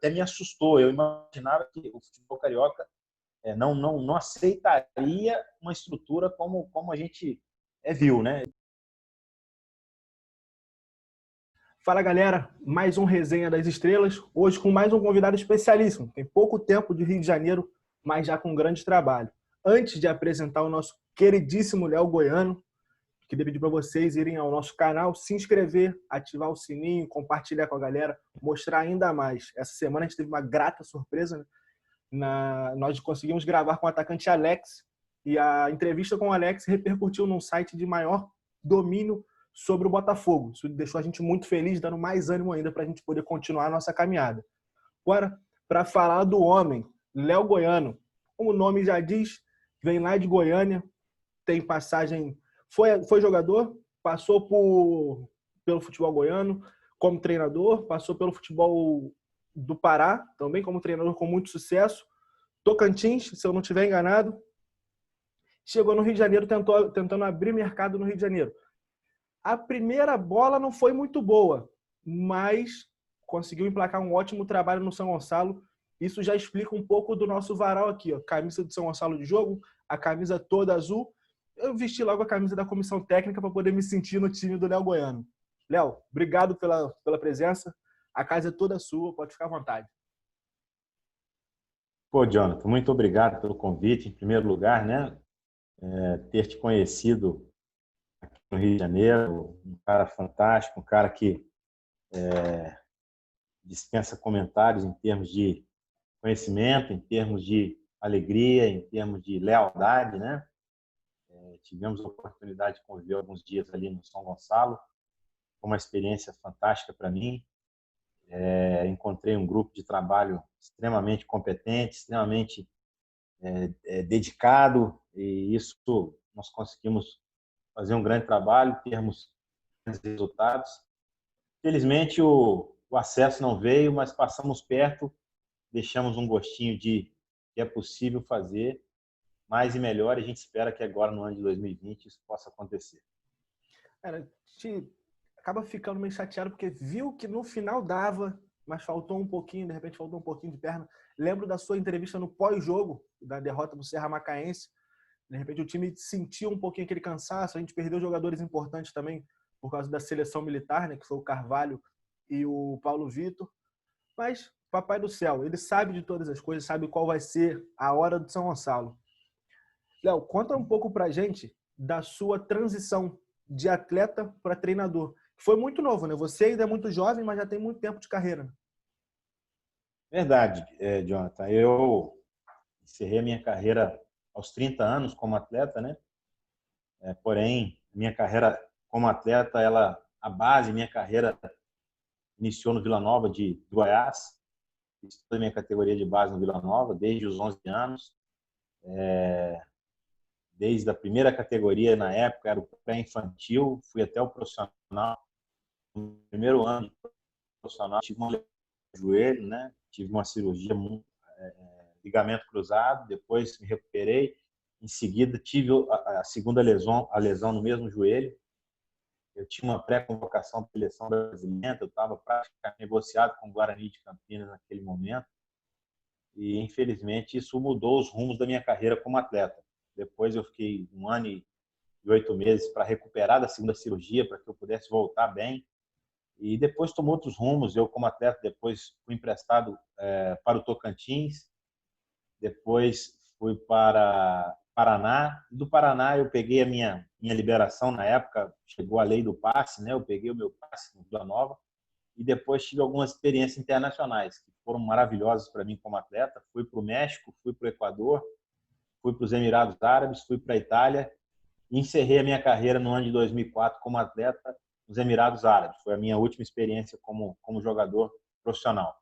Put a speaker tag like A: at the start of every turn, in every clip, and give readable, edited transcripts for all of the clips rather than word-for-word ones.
A: até me assustou. Eu imaginava que o futebol carioca não aceitaria uma estrutura como a gente viu, né?
B: Fala, galera, mais um Resenha das Estrelas, hoje com mais um convidado especialíssimo. Tem pouco tempo de Rio de Janeiro, mas já com grande trabalho. Antes de apresentar o nosso queridíssimo Léo Goiano, queria pedir para vocês irem ao nosso canal, se inscrever, ativar o sininho, compartilhar com a galera, mostrar ainda mais. Essa semana a gente teve uma grata surpresa, né? Nós conseguimos gravar com o atacante Alex, e a entrevista com o Alex repercutiu num site de maior domínio sobre o Botafogo. Isso deixou a gente muito feliz, dando mais ânimo ainda para a gente poder continuar a nossa caminhada. Agora, para falar do homem, Léo Goiano, como o nome já diz, vem lá de Goiânia, tem passagem, foi jogador, passou pelo futebol goiano como treinador, passou pelo futebol do Pará, também como treinador com muito sucesso, Tocantins, se eu não estiver enganado, chegou no Rio de Janeiro tentando abrir mercado no Rio de Janeiro. A primeira bola não foi muito boa, mas conseguiu emplacar um ótimo trabalho no São Gonçalo. Isso já explica um pouco do nosso varal aqui, ó. Camisa do São Gonçalo de jogo, a camisa toda azul. Eu vesti logo a camisa da comissão técnica para poder me sentir no time do Léo Goiano. Léo, obrigado pela presença. A casa é toda sua, pode ficar à vontade.
A: Pô, Jonathan, muito obrigado pelo convite, em primeiro lugar, né? Ter te conhecido aqui no Rio de Janeiro, um cara fantástico, um cara que dispensa comentários em termos de conhecimento, em termos de alegria, em termos de lealdade, né? Tivemos a oportunidade de conviver alguns dias ali no São Gonçalo, foi uma experiência fantástica para mim. Encontrei um grupo de trabalho extremamente competente, extremamente dedicado, e isso nós conseguimos fazer um grande trabalho, termos grandes resultados. Felizmente o acesso não veio, mas passamos perto, deixamos um gostinho de que é possível fazer mais e melhor, e a gente espera que agora no ano de 2020 isso possa acontecer.
B: Cara, a gente acaba ficando meio chateado porque viu que no final dava, mas faltou um pouquinho, de repente faltou um pouquinho de perna. Lembro da sua entrevista no pós-jogo, da derrota do Serra Macaense. De repente o time sentiu um pouquinho aquele cansaço, a gente perdeu jogadores importantes também por causa da seleção militar, né, que foi o Carvalho e o Paulo Vitor. Mas, papai do céu, ele sabe de todas as coisas, sabe qual vai ser a hora do São Gonçalo. Léo, conta um pouco pra gente da sua transição de atleta para treinador. Foi muito novo, né? Você ainda é muito jovem, mas já tem muito tempo de carreira.
A: Verdade, Jonathan. Eu encerrei a minha carreira aos 30 anos como atleta, né? Porém, minha carreira como atleta, a base, minha carreira iniciou no Vila Nova de Goiás. Fiz toda a minha categoria de base no Vila Nova, desde os 11 anos. Desde a primeira categoria, na época, era o pré-infantil, fui até o profissional. No primeiro ano de profissional, tive uma lesão no joelho, né? Tive uma cirurgia, ligamento cruzado, depois me recuperei. Em seguida, tive a segunda lesão, a lesão no mesmo joelho. Eu tinha uma pré-convocação para a seleção brasileira, eu estava praticamente negociado com o Guarani de Campinas naquele momento. E, infelizmente, isso mudou os rumos da minha carreira como atleta. Depois eu fiquei 1 ano e 8 meses para recuperar da segunda cirurgia, para que eu pudesse voltar bem. E depois tomou outros rumos. Eu, como atleta, depois fui emprestado para o Tocantins. Depois fui para Paraná. Do Paraná eu peguei a minha liberação na época, chegou a lei do passe, né? Eu peguei o meu passe no Vila Nova. E depois tive algumas experiências internacionais que foram maravilhosas para mim como atleta. Fui para o México, fui para o Equador, fui para os Emirados Árabes, fui para a Itália e encerrei a minha carreira no ano de 2004 como atleta nos Emirados Árabes. Foi a minha última experiência como jogador profissional.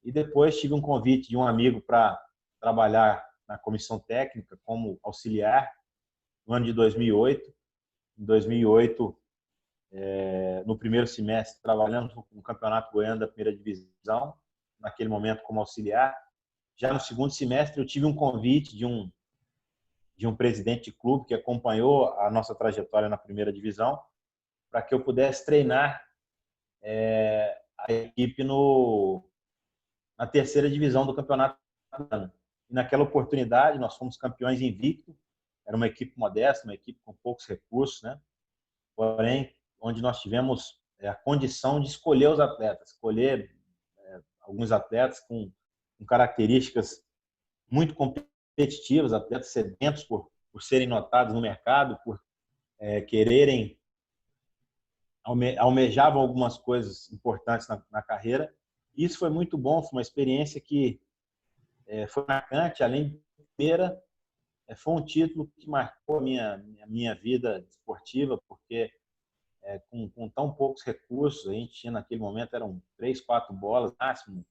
A: E depois tive um convite de um amigo para trabalhar na comissão técnica como auxiliar no ano de 2008. Em 2008, no primeiro semestre, trabalhando no Campeonato Goiano da Primeira Divisão, naquele momento como auxiliar. Já no segundo semestre, eu tive um convite de um presidente de clube que acompanhou a nossa trajetória na Primeira Divisão, para que eu pudesse treinar a equipe no na terceira divisão do campeonato. E naquela oportunidade, nós fomos campeões invicto. Era uma equipe modesta, uma equipe com poucos recursos, né? Porém, onde nós tivemos a condição de escolher os atletas, escolher alguns atletas com características muito competitivas, atletas sedentos por serem notados no mercado, por quererem, almejavam algumas coisas importantes na carreira. Isso foi muito bom, foi uma experiência que foi marcante, além de primeira, foi um título que marcou a minha vida esportiva, porque com tão poucos recursos, a gente tinha naquele momento, eram 3, 4 bolas máximo,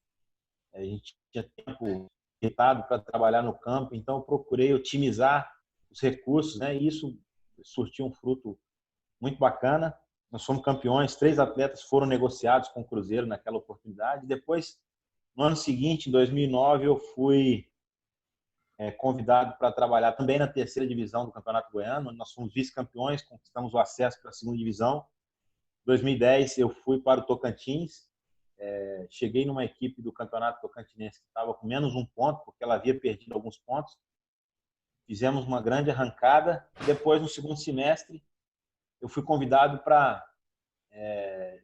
A: a gente tinha tempo limitado para trabalhar no campo, então eu procurei otimizar os recursos, né? E isso surtiu um fruto muito bacana. Nós fomos campeões, 3 atletas foram negociados com o Cruzeiro naquela oportunidade. Depois, no ano seguinte, em 2009, eu fui convidado para trabalhar também na terceira divisão do Campeonato Goiano. Nós fomos vice-campeões, conquistamos o acesso para a segunda divisão. Em 2010, eu fui para o Tocantins. Cheguei numa equipe do Campeonato Tocantinense que estava com menos 1 ponto, porque ela havia perdido alguns pontos. Fizemos uma grande arrancada. Depois, no segundo semestre, eu fui convidado para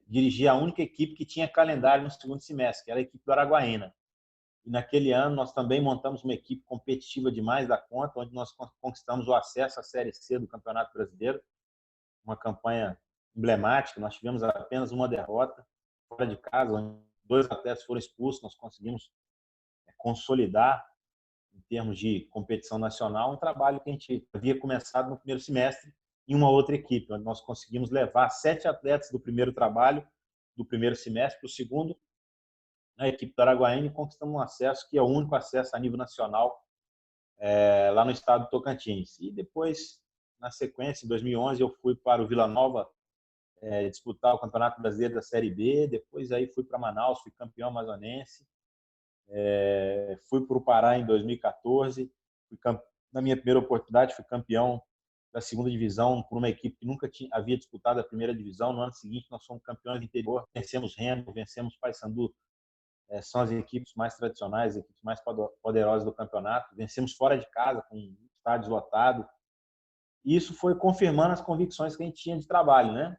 A: dirigir a única equipe que tinha calendário no segundo semestre, que era a equipe do Araguaína. E naquele ano nós também montamos uma equipe competitiva demais da conta, onde nós conquistamos o acesso à Série C do Campeonato Brasileiro, uma campanha emblemática. Nós tivemos apenas uma derrota fora de casa, onde 2 atletas foram expulsos. Nós conseguimos consolidar, em termos de competição nacional, um trabalho que a gente havia começado no primeiro semestre em uma outra equipe, onde nós conseguimos levar 7 atletas do primeiro trabalho, do primeiro semestre, para o segundo, na equipe do Araguaína, e conquistamos um acesso que é o único acesso a nível nacional lá no estado do Tocantins. E depois, na sequência, em 2011, eu fui para o Vila Nova disputar o Campeonato Brasileiro da Série B. Depois aí fui para Manaus, fui campeão amazonense. Fui para o Pará em 2014. Na minha primeira oportunidade, fui campeão da segunda divisão por uma equipe que nunca havia disputado a primeira divisão. No ano seguinte, nós fomos campeões do interior. Vencemos Remo, vencemos Paysandu. São as equipes mais tradicionais, as equipes mais poderosas do campeonato. Vencemos fora de casa, com estádios lotados. E isso foi confirmando as convicções que a gente tinha de trabalho, né?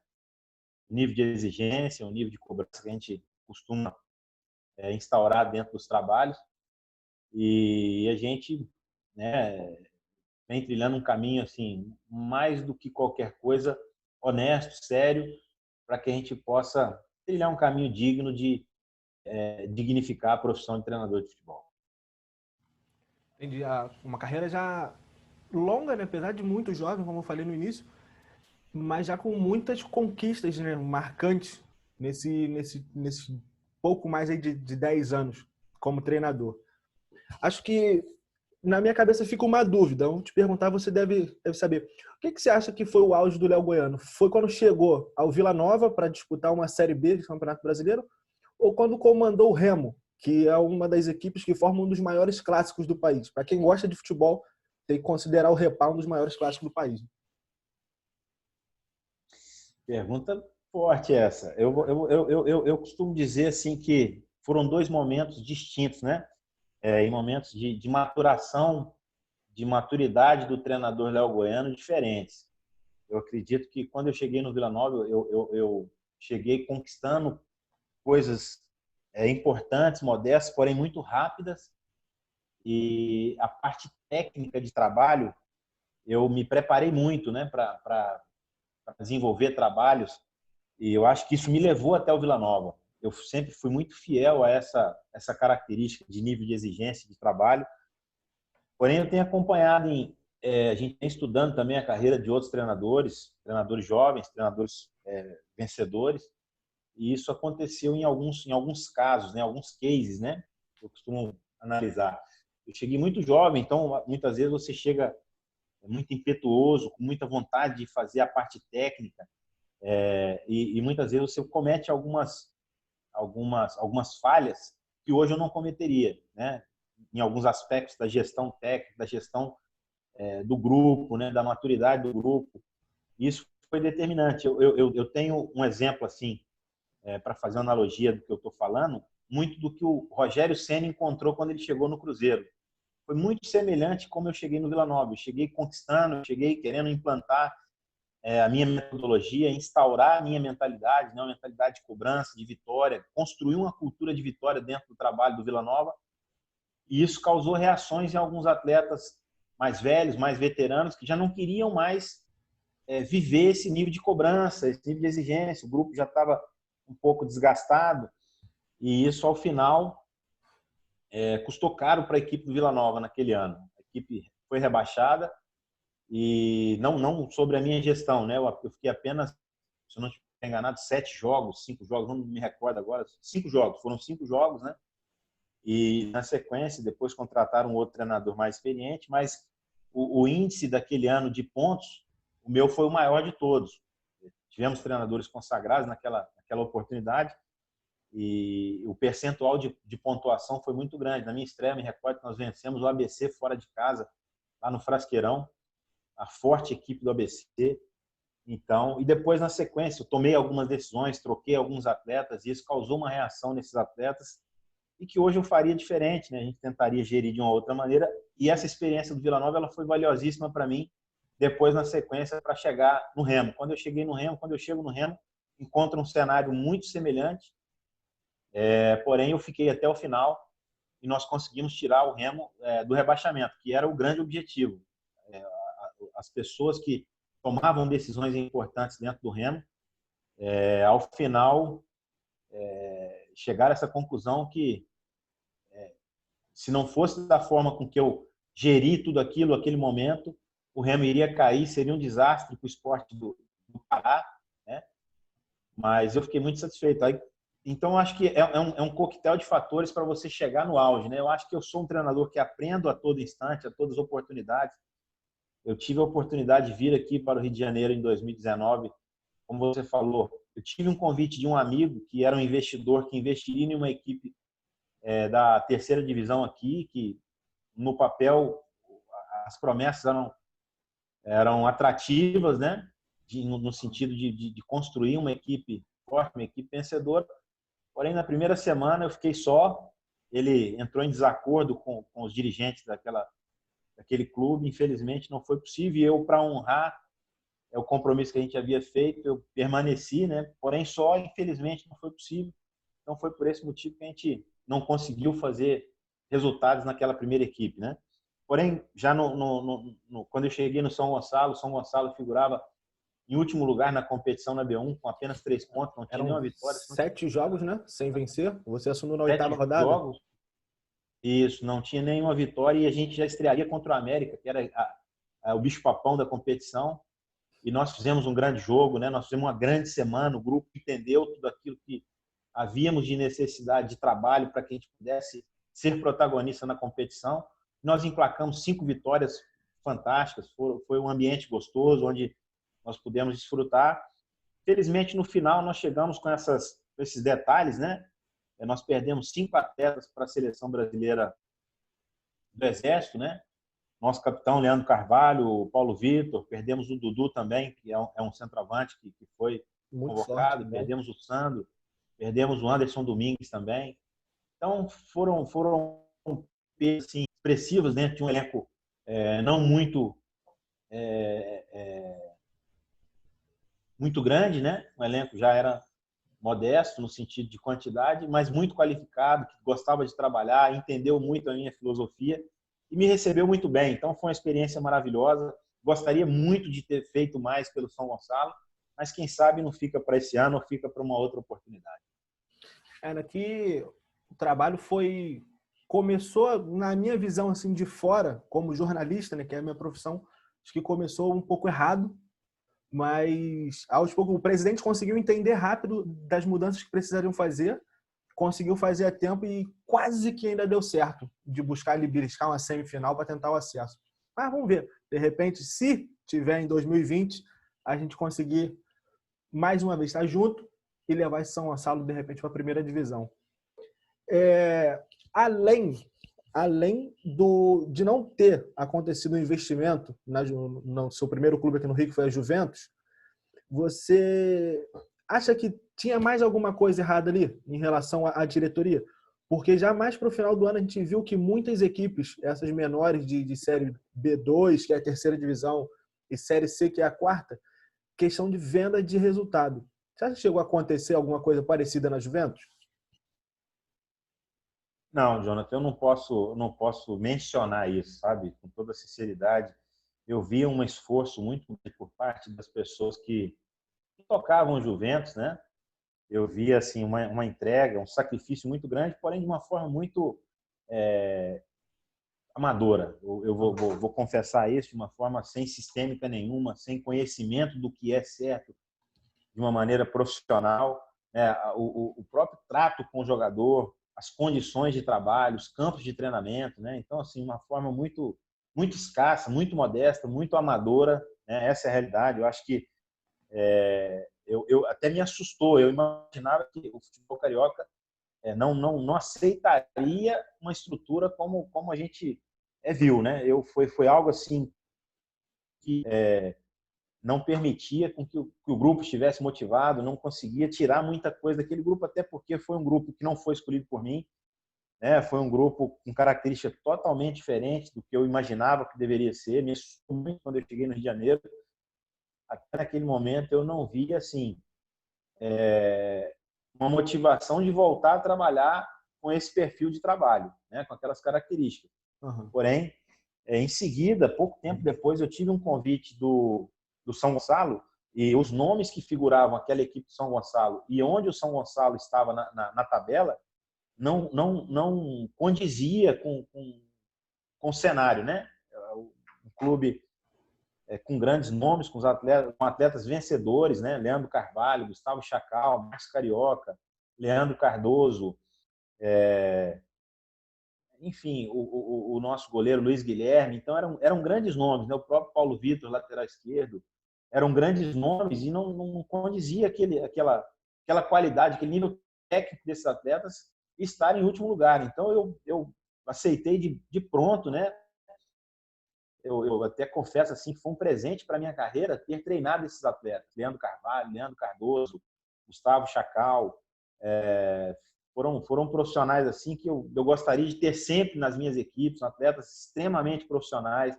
A: O nível de exigência, o nível de cobrança que a gente costuma instaurar dentro dos trabalhos. E a gente, né, vem trilhando um caminho, assim, mais do que qualquer coisa, honesto, sério, para que a gente possa trilhar um caminho digno de dignificar a profissão de treinador de futebol.
B: Entendi. Uma carreira já longa, né? Apesar de muito jovem, como eu falei no início, mas já com muitas conquistas, né, marcantes nesse pouco mais aí de 10 anos como treinador. Acho que na minha cabeça fica uma dúvida. Vou te perguntar, você deve saber. O que você acha que foi o auge do Léo Goiano? Foi quando chegou ao Vila Nova para disputar uma Série B do Campeonato Brasileiro? Ou quando comandou o Remo, que é uma das equipes que forma um dos maiores clássicos do país? Para quem gosta de futebol, tem que considerar o Repá um dos maiores clássicos do país.
A: Pergunta forte essa. Eu costumo dizer assim que foram 2 momentos distintos, né? Em momentos de maturação, de maturidade do treinador Léo Goiano diferentes. Eu acredito que quando eu cheguei no Vila Nova, eu cheguei conquistando coisas importantes, modestas, porém muito rápidas. E a parte técnica de trabalho, eu me preparei muito, né, para desenvolver trabalhos. E eu acho que isso me levou até o Vila Nova. Eu sempre fui muito fiel a essa característica de nível de exigência de trabalho. Porém, eu tenho acompanhado, a gente tem estudando também a carreira de outros treinadores jovens, treinadores vencedores, e isso aconteceu em alguns casos, né, alguns cases, né, que eu costumo analisar. Eu cheguei muito jovem, então muitas vezes você chega muito impetuoso, com muita vontade de fazer a parte técnica, e muitas vezes você comete algumas falhas que hoje eu não cometeria, né? Em alguns aspectos da gestão técnica, da gestão do grupo, né? Da maturidade do grupo. Isso foi determinante. Eu tenho um exemplo assim, para fazer uma analogia do que eu estou falando. muito do que o Rogério Ceni encontrou quando ele chegou no Cruzeiro. Foi muito semelhante como eu cheguei no Vila Nova. Eu cheguei conquistando, cheguei querendo implantar a minha metodologia, instaurar a minha mentalidade, né, uma mentalidade de cobrança, de vitória, construir uma cultura de vitória dentro do trabalho do Vila Nova. E isso causou reações em alguns atletas mais velhos, mais veteranos, que já não queriam mais viver esse nível de cobrança, esse nível de exigência. O grupo já estava um pouco desgastado e isso, ao final, custou caro para a equipe do Vila Nova naquele ano. A equipe foi rebaixada e não sobre a minha gestão, né? Eu fiquei apenas, se eu não estiver enganado, 7 jogos, 5 jogos, não me recordo agora, 5 jogos, foram 5 jogos, né? E na sequência, depois contrataram um outro treinador mais experiente, mas o índice daquele ano de pontos, o meu foi o maior de todos. Tivemos treinadores consagrados naquela oportunidade e o percentual de pontuação foi muito grande. Na minha estreia, me recordo que nós vencemos o ABC fora de casa, lá no Frasqueirão, a forte equipe do ABC. Então, e depois, na sequência, eu tomei algumas decisões, troquei alguns atletas e isso causou uma reação nesses atletas e que hoje eu faria diferente, né? A gente tentaria gerir de uma outra maneira e essa experiência do Vila Nova ela foi valiosíssima para mim depois na sequência para chegar no Remo. Quando eu chego no Remo, encontro um cenário muito semelhante, porém eu fiquei até o final e nós conseguimos tirar o Remo do rebaixamento, que era o grande objetivo. As pessoas que tomavam decisões importantes dentro do Remo, ao final chegaram a essa conclusão que se não fosse da forma com que eu geri tudo aquilo, aquele momento, o Remo iria cair, seria um desastre para o esporte do Pará, né? Mas eu fiquei muito satisfeito. Então, acho que é um coquetel de fatores para você chegar no auge, né? Eu acho que eu sou um treinador que aprendo a todo instante, a todas as oportunidades. Eu tive a oportunidade de vir aqui para o Rio de Janeiro em 2019, como você falou. Eu tive um convite de um amigo que era um investidor que investiria em uma equipe da terceira divisão aqui, que no papel as promessas eram atrativas, né? No sentido de construir uma equipe forte, uma equipe vencedora. Porém, na primeira semana eu fiquei só. Ele entrou em desacordo com os dirigentes daquele clube. Infelizmente, não foi possível. E eu, para honrar o compromisso que a gente havia feito, eu permaneci, né? Porém, só, infelizmente, não foi possível. Então, foi por esse motivo que a gente não conseguiu fazer resultados naquela primeira equipe, né? Porém, já quando eu cheguei no São Gonçalo figurava em último lugar na competição na B1, com apenas 3 pontos, não tinha nenhuma vitória.
B: 7 jogos, né? Sem vencer. Você assumiu na
A: 7
B: 8ª rodada?
A: jogos. Isso, não tinha nenhuma vitória e a gente já estrearia contra o América, que era o bicho-papão da competição. E nós fizemos um grande jogo, né? Nós fizemos uma grande semana, o grupo entendeu tudo aquilo que havíamos de necessidade de trabalho para que a gente pudesse ser protagonista na competição. Nós emplacamos 5 vitórias fantásticas, foi um ambiente gostoso, onde nós pudemos desfrutar. Felizmente, no final, nós chegamos com esses detalhes, né? Nós perdemos 5 atletas para a seleção brasileira do Exército, né? Nosso capitão Leandro Carvalho, o Paulo Vitor, perdemos o Dudu também, que é um centroavante que foi
B: Muito
A: convocado,
B: sorte,
A: perdemos o Sandro, perdemos o Anderson Domingues também. Então, foram assim, expressivos dentro de um elenco não muito grande, né? O elenco já era modesto no sentido de quantidade, mas muito qualificado, que gostava de trabalhar, entendeu muito a minha filosofia e me recebeu muito bem. Então, foi uma experiência maravilhosa. Gostaria muito de ter feito mais pelo São Gonçalo, mas quem sabe não fica para esse ano ou fica para uma outra oportunidade.
B: Aqui o trabalho começou, na minha visão assim de fora, como jornalista, né, que é a minha profissão, acho que começou um pouco errado, mas aos poucos o presidente conseguiu entender rápido das mudanças que precisariam fazer, conseguiu fazer a tempo e quase que ainda deu certo de buscar uma semifinal para tentar o acesso. Mas vamos ver, de repente, se tiver em 2020, a gente conseguir mais uma vez estar junto e levar esse São Gonçalo, de repente, para a primeira divisão. Além de não ter acontecido um investimento no seu primeiro clube aqui no Rio, que foi a Juventus, você acha que tinha mais alguma coisa errada ali em relação à diretoria? Porque já mais para o final do ano a gente viu que muitas equipes, essas menores de série B2, que é a terceira divisão, e série C, que é a quarta, questão de venda de resultado. Você acha que chegou a acontecer alguma coisa parecida na Juventus?
A: Não, Jonathan, eu não posso mencionar isso, sabe? Com toda sinceridade, eu vi um esforço muito grande por parte das pessoas que tocavam o Juventus, né? Eu vi assim uma entrega, um sacrifício muito grande, porém de uma forma muito amadora. Eu vou confessar isso de uma forma sem sistêmica nenhuma, sem conhecimento do que é certo, de uma maneira profissional. O próprio trato com o jogador, as condições de trabalho, os campos de treinamento, né? Então, assim, uma forma muito escassa, muito modesta, muito amadora, né? Essa é a realidade. Eu acho que eu até me assustou. Eu imaginava que o futebol carioca não aceitaria uma estrutura como a gente viu, né? Foi algo assim que não permitia com que o grupo estivesse motivado, não conseguia tirar muita coisa daquele grupo, até porque foi um grupo que não foi escolhido por mim, né? Foi um grupo com características totalmente diferentes do que eu imaginava que deveria ser. Me assustou muito quando eu cheguei no Rio de Janeiro. Até naquele momento eu não via assim uma motivação de voltar a trabalhar com esse perfil de trabalho, né? Com aquelas características.
B: Uhum.
A: Porém, em seguida, pouco tempo depois, eu tive um convite do São Gonçalo, e os nomes que figuravam aquela equipe do São Gonçalo e onde o São Gonçalo estava na tabela não condizia com o cenário, né? Um clube com grandes nomes, com atletas vencedores, né? Leandro Carvalho, Gustavo Chacal, Marcos Carioca, Leandro Cardoso, enfim, o nosso goleiro Luiz Guilherme. Então eram grandes nomes, né? O próprio Paulo Vitor, lateral esquerdo, eram grandes nomes e não condizia aquela qualidade, aquele nível técnico desses atletas estar em último lugar. Então eu aceitei de pronto, né? Eu até confesso assim que foi um presente para a minha carreira ter treinado esses atletas, Leandro Carvalho, Leandro Cardoso, Gustavo Chacal. Foram profissionais assim que eu gostaria de ter sempre nas minhas equipes, atletas extremamente profissionais.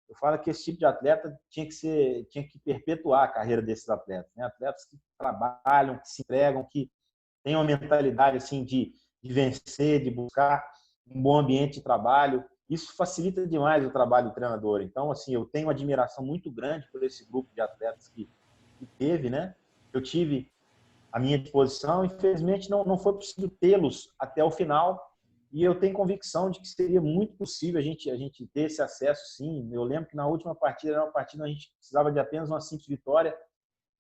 A: Eu falo que esse tipo de atleta tinha que perpetuar a carreira desses atletas, né? Atletas que trabalham, que se entregam, que têm uma mentalidade assim de vencer, de buscar um bom ambiente de trabalho. Isso facilita demais o trabalho do treinador. Então, assim, eu tenho uma admiração muito grande por esse grupo de atletas que teve, né? Eu tive à minha disposição. Infelizmente, não foi possível tê-los até o final. E eu tenho convicção de que seria muito possível a gente ter esse acesso, sim. Eu lembro que na última partida, era uma partida onde a gente precisava de apenas uma simples vitória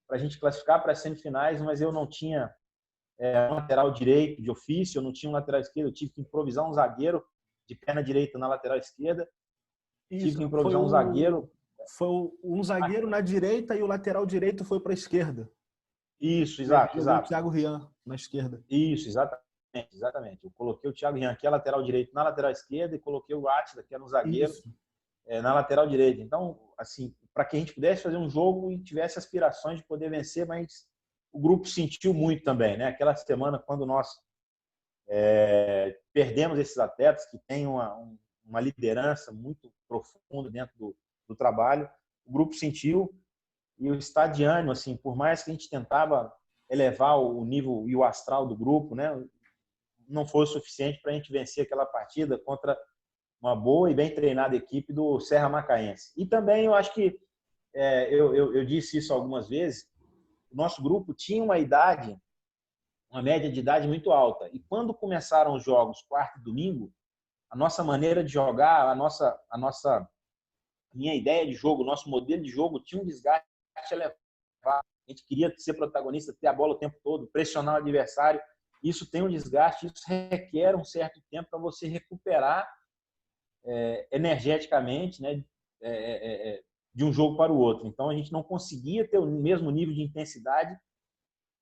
A: para a gente classificar para as semifinais, mas eu não tinha um lateral direito de ofício, eu não tinha um lateral esquerdo, eu tive que improvisar um zagueiro de perna direita na lateral esquerda, tive
B: Isso,
A: que improvisar um zagueiro.
B: foi um zagueiro na direita e o lateral direito foi para a esquerda.
A: Isso,
B: E aí
A: exato,
B: jogou o
A: exato.
B: Thiago Rian na esquerda.
A: Isso, exatamente. Eu coloquei o Thiago Rian, que é lateral direito, na lateral esquerda, e coloquei o Átila, que era um zagueiro,
B: Isso.
A: na lateral direita. Então, assim, para que a gente pudesse fazer um jogo e tivesse aspirações de poder vencer, mas o grupo sentiu muito também, né? Aquela semana, quando nós perdemos esses atletas que têm uma liderança muito profunda dentro do trabalho, o grupo sentiu, e o estado de ânimo, assim, por mais que a gente tentava elevar o nível e o astral do grupo, né, não foi o suficiente para a gente vencer aquela partida contra uma boa e bem treinada equipe do Serra Macaense. E também eu acho que, eu disse isso algumas vezes, o nosso grupo tinha uma média de idade muito alta. E quando começaram os jogos quarta e domingo, a nossa maneira de jogar, a minha ideia de jogo, o nosso modelo de jogo tinha um desgaste elevado. A gente queria ser protagonista, ter a bola o tempo todo, pressionar o adversário. Isso tem um desgaste, isso requer um certo tempo para você recuperar energeticamente, né, de um jogo para o outro. Então, a gente não conseguia ter o mesmo nível de intensidade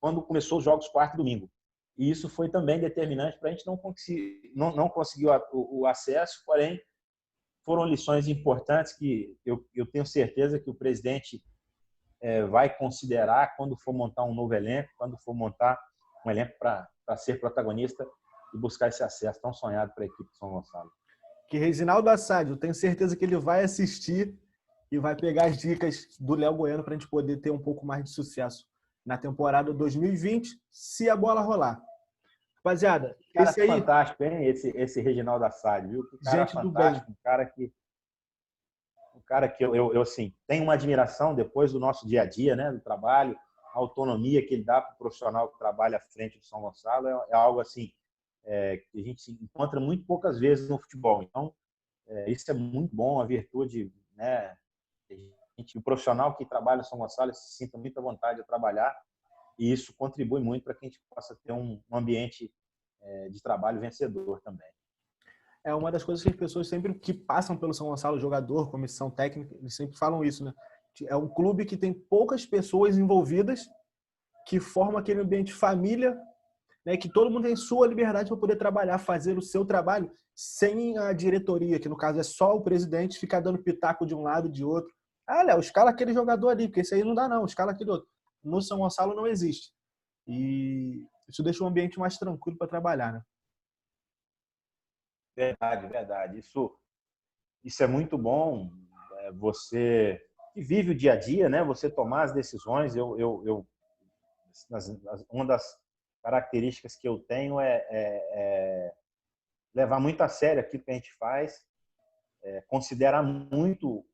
A: quando começou os jogos quarto e domingo. E isso foi também determinante para a gente não conseguir o acesso, porém, foram lições importantes que eu tenho certeza que o presidente vai considerar quando for montar um novo elenco, quando for montar um elenco para ser protagonista e buscar esse acesso tão sonhado para a equipe de São Gonçalo.
B: Que Reginaldo Assad, eu tenho certeza que ele vai assistir e vai pegar as dicas do Léo Goiano para a gente poder ter um pouco mais de sucesso na temporada 2020, se a bola rolar. Rapaziada,
A: Cara
B: esse aí...
A: fantástico, hein? Esse Reginaldo Assad, viu? Que cara
B: Gente do bem.
A: fantástico, um cara que eu assim, tenho uma admiração depois do nosso dia a dia, né? Do trabalho, a autonomia que ele dá para o profissional que trabalha à frente do São Gonçalo é algo assim que a gente se encontra muito poucas vezes no futebol. Então, isso é muito bom, a virtude, né? O profissional que trabalha no São Gonçalo se sinta muita vontade de trabalhar e isso contribui muito para que a gente possa ter um ambiente de trabalho vencedor também.
B: É uma das coisas que as pessoas sempre que passam pelo São Gonçalo, jogador, comissão técnica, eles sempre falam isso, né? É um clube que tem poucas pessoas envolvidas, que forma aquele ambiente família, né? Que todo mundo tem sua liberdade para poder trabalhar, fazer o seu trabalho, sem a diretoria, que no caso é só o presidente ficar dando pitaco de um lado, de outro. Ah, Léo, escala aquele jogador ali, porque esse aí não dá não, escala aquele outro. No São Gonçalo não existe. E isso deixa o ambiente mais tranquilo para trabalhar, né?
A: Verdade, verdade. Isso é muito bom. Você que vive o dia a dia, né? Você tomar as decisões. Uma das características que eu tenho é levar muito a sério aquilo que a gente faz, considerar muito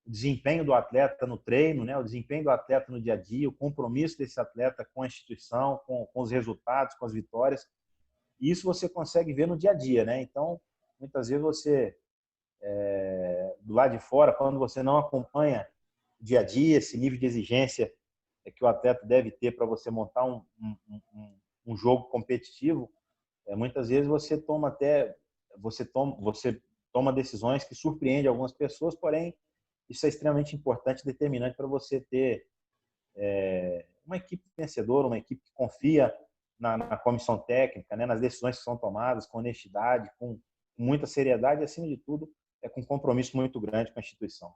A: o desempenho do atleta no treino, né? O desempenho do atleta no dia a dia, o compromisso desse atleta com a instituição, com os resultados, com as vitórias. E isso você consegue ver no dia a dia, né? Então, muitas vezes você, do lado de fora, quando você não acompanha o dia a dia, esse nível de exigência que o atleta deve ter para você montar um jogo competitivo, muitas vezes você toma decisões que surpreendem algumas pessoas, porém, isso é extremamente importante e determinante para você ter uma equipe vencedora, uma equipe que confia na comissão técnica, né, nas decisões que são tomadas com honestidade, com muita seriedade e, acima de tudo, com um compromisso muito grande com a instituição.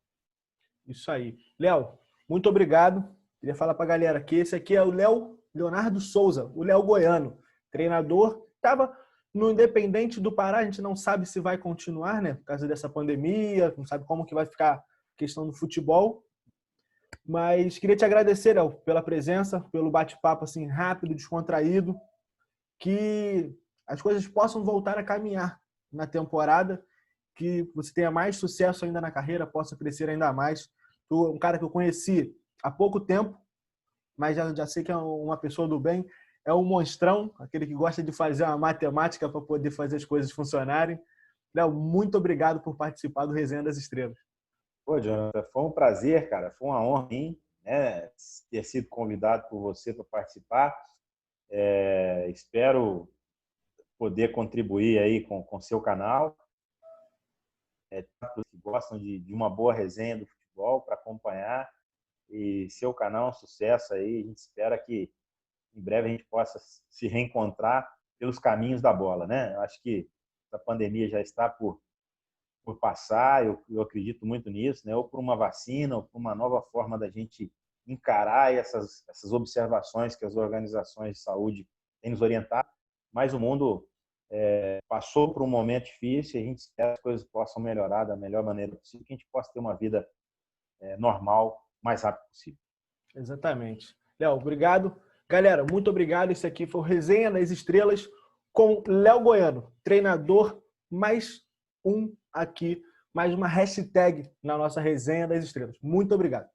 B: Isso aí. Léo, muito obrigado. Queria falar para a galera que esse aqui é o Leonardo Souza, o Léo Goiano, treinador. Estava no Independente do Pará, a gente não sabe se vai continuar, né, por causa dessa pandemia, não sabe como que vai ficar a questão do futebol. Mas queria te agradecer, Léo, pela presença, pelo bate-papo assim rápido, descontraído, que as coisas possam voltar a caminhar na temporada, que você tenha mais sucesso ainda na carreira, possa crescer ainda mais. Tu é um cara que eu conheci há pouco tempo, mas já sei que é uma pessoa do bem, é um monstrão, aquele que gosta de fazer uma matemática para poder fazer as coisas funcionarem. Léo, muito obrigado por participar do Resenha das Estrelas.
A: Pô, Jonathan, foi um prazer, cara. Foi uma honra, hein, né, ter sido convidado por você para participar. Espero poder contribuir aí com o seu canal. Todos que gostam de uma boa resenha do futebol para acompanhar. E seu canal é um sucesso aí. A gente espera que em breve a gente possa se reencontrar pelos caminhos da bola, né? Acho que a pandemia já está por passar, eu acredito muito nisso, né? Ou por uma vacina, ou por uma nova forma da gente encarar essas observações que as organizações de saúde têm nos orientado. Mas o mundo passou por um momento difícil e a gente espera que as coisas possam melhorar da melhor maneira possível, que a gente possa ter uma vida normal o mais rápido possível.
B: Exatamente. Léo, obrigado. Galera, muito obrigado. Esse aqui foi o Resenha das Estrelas com Léo Goiano, treinador mais um aqui, mais uma hashtag na nossa Resenha das Estrelas. Muito obrigado.